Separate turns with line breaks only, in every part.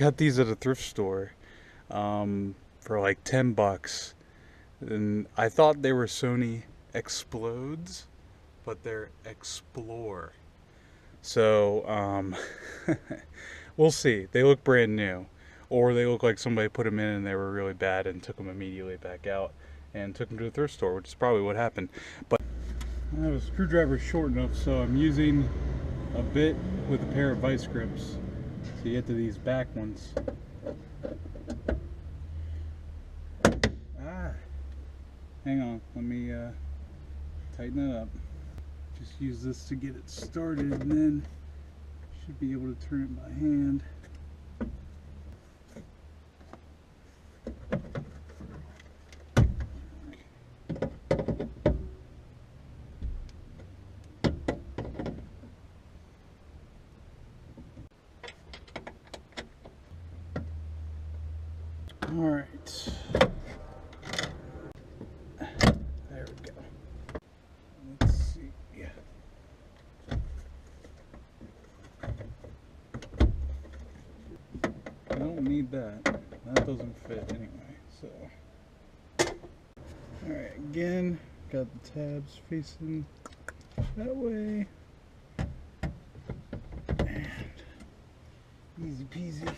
got these at a thrift store for like 10 bucks. And I thought they were Sony Explodes, but they're Explore. So, we'll see. They look brand new. Or they look like somebody put them in and they were really bad and took them immediately back out and took them to a thrift store, which is probably what happened. But I have a screwdriver short enough, so I'm using a bit with a pair of vice grips to get to these back ones. Hang on, let me tighten it up. Just use this to get it started, and then should be able to turn it by hand. All right. There we go. Let's see. I don't need that. That doesn't fit anyway, so. All right, again, got the tabs facing that way. And easy peasy.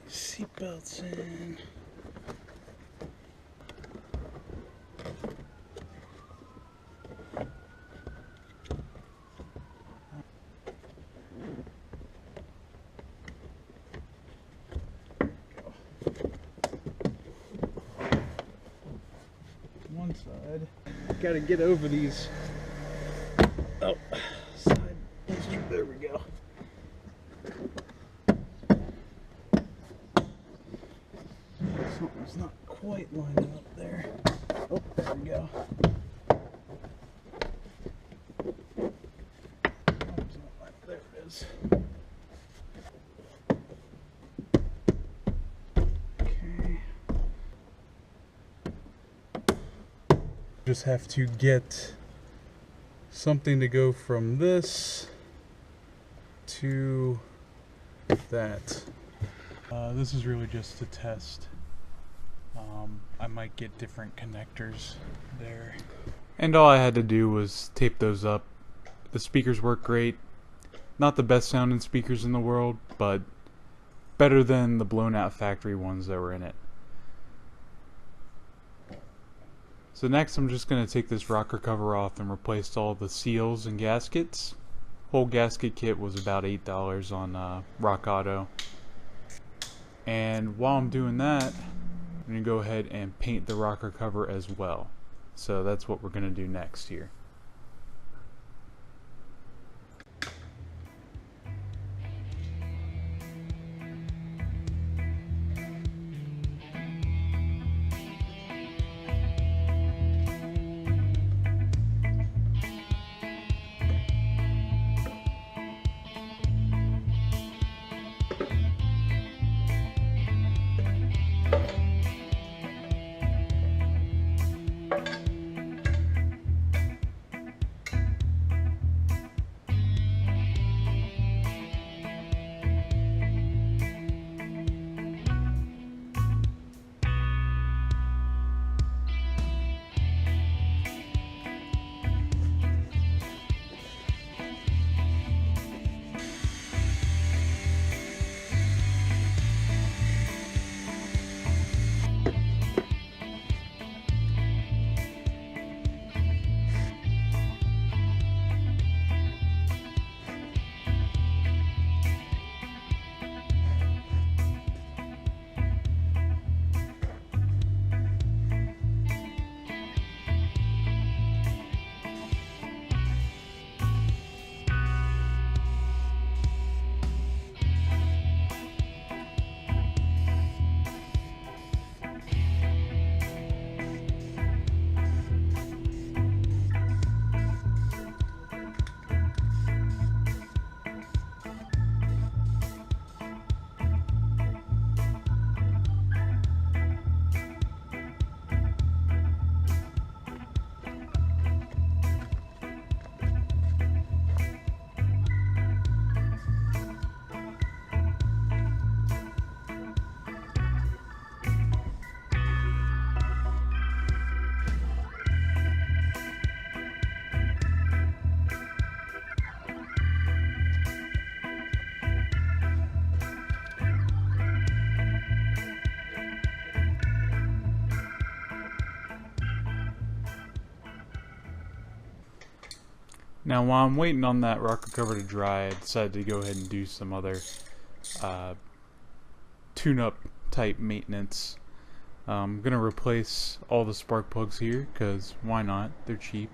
Seatbelts in. One side. Got to get over these. Oh, side bolster. There we go. Something's not quite lining up there. Oh, there we go. There it is. Okay. Just have to get something to go from this to that. This is really just a test. I might get different connectors there. And all I had to do was tape those up. The speakers work great. Not the best sounding speakers in the world, but better than the blown out factory ones that were in it. So next I'm just going to take this rocker cover off and replace all the seals and gaskets. Whole gasket kit was about $8 on Rock Auto. And while I'm doing that, I'm going to go ahead and paint the rocker cover as well. So that's what we're going to do next here. Now while I'm waiting on that rocker cover to dry, I decided to go ahead and do some other tune-up type maintenance. I'm going to replace all the spark plugs here, because why not? They're cheap,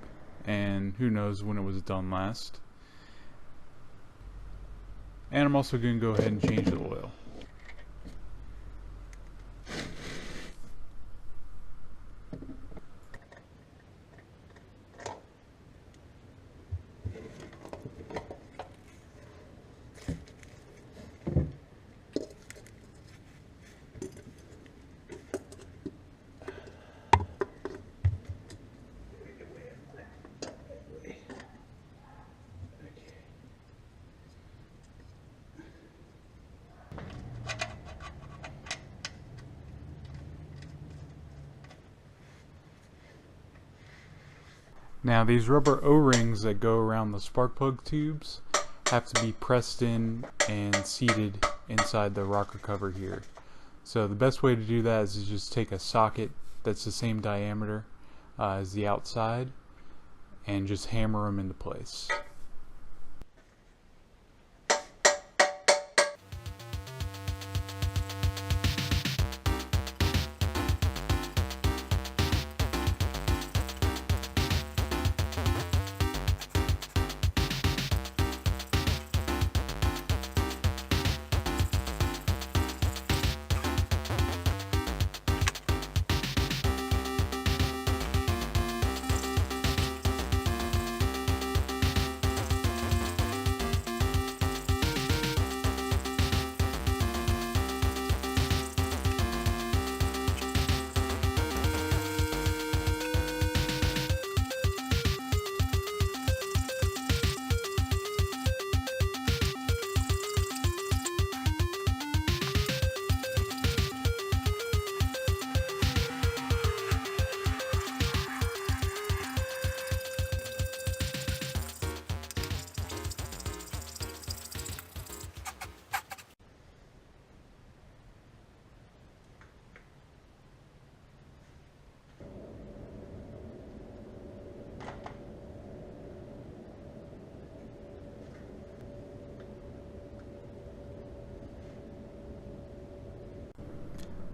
and who knows when it was done last. And I'm also going to go ahead and change the oil. Now these rubber O-rings that go around the spark plug tubes have to be pressed in and seated inside the rocker cover here. So the best way to do that is to just take a socket that's the same diameter as the outside and just hammer them into place.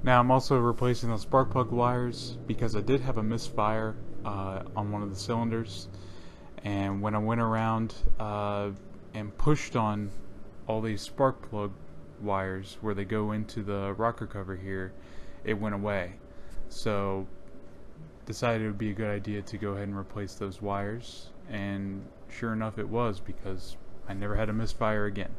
Now I'm also replacing the spark plug wires because I did have a misfire on one of the cylinders, and when I went around and pushed on all these spark plug wires where they go into the rocker cover here, it went away. So decided it would be a good idea to go ahead and replace those wires, and sure enough it was, because I never had a misfire again.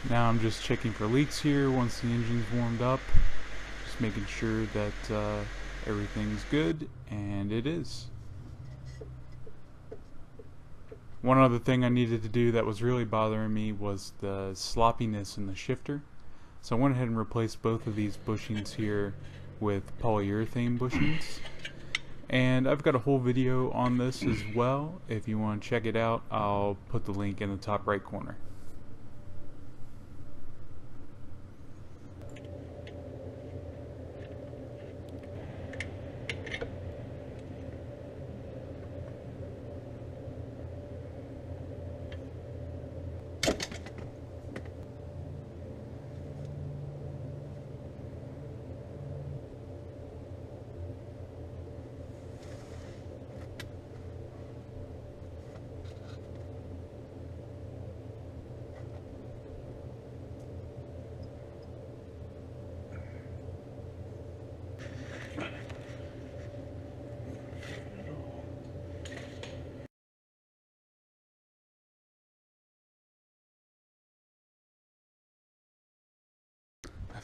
Now I'm just checking for leaks here once the engine's warmed up, just making sure that everything's good, and it is. One other thing I needed to do that was really bothering me was the sloppiness in the shifter. So I went ahead and replaced both of these bushings here with polyurethane bushings. And I've got a whole video on this as well. If you want to check it out, I'll put the link in the top right corner.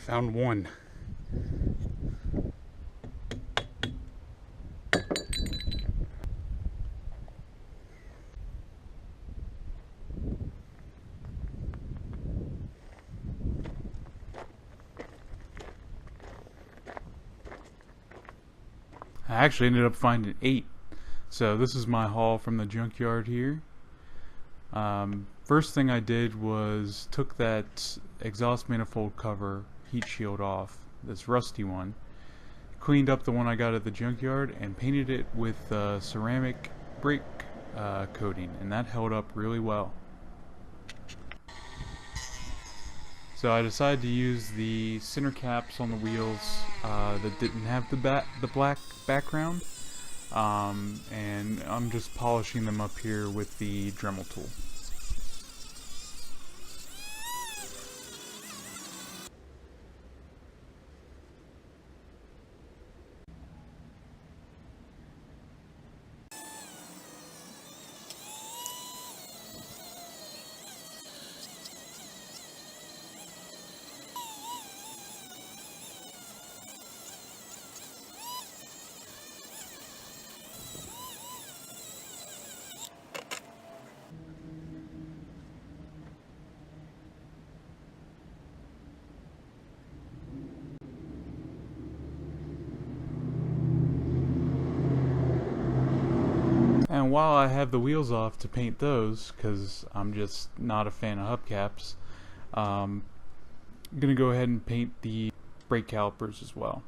Found one. I actually ended up finding 8. So this is my haul from the junkyard here. First thing I did was took that exhaust manifold cover heat shield off, this rusty one, cleaned up the one I got at the junkyard, and painted it with ceramic brake coating, and that held up really well. So I decided to use the center caps on the wheels that didn't have the black background, and I'm just polishing them up here with the Dremel tool. And while I have the wheels off to paint those, because I'm just not a fan of hubcaps, I'm going to go ahead and paint the brake calipers as well.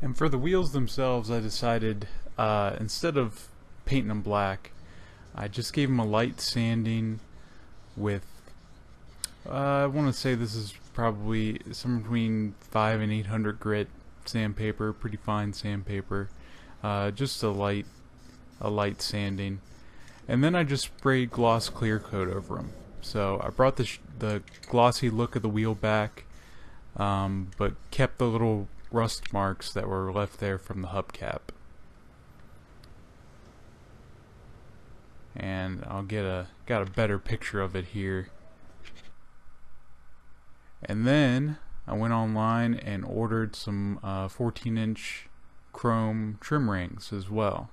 And for the wheels themselves, I decided instead of painting them black, I just gave them a light sanding with, I want to say this is probably somewhere between 5 and 800 grit sandpaper, pretty fine sandpaper, just a light sanding. And then I just sprayed gloss clear coat over them. So I brought the glossy look of the wheel back, but kept the little rust marks that were left there from the hubcap. And I'll got a better picture of it here. And then I went online and ordered some 14-inch chrome trim rings as well.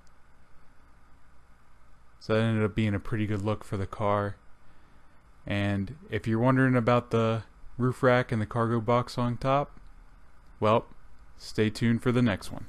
So that ended up being a pretty good look for the car. And if you're wondering about the roof rack and the cargo box on top, well, stay tuned for the next one.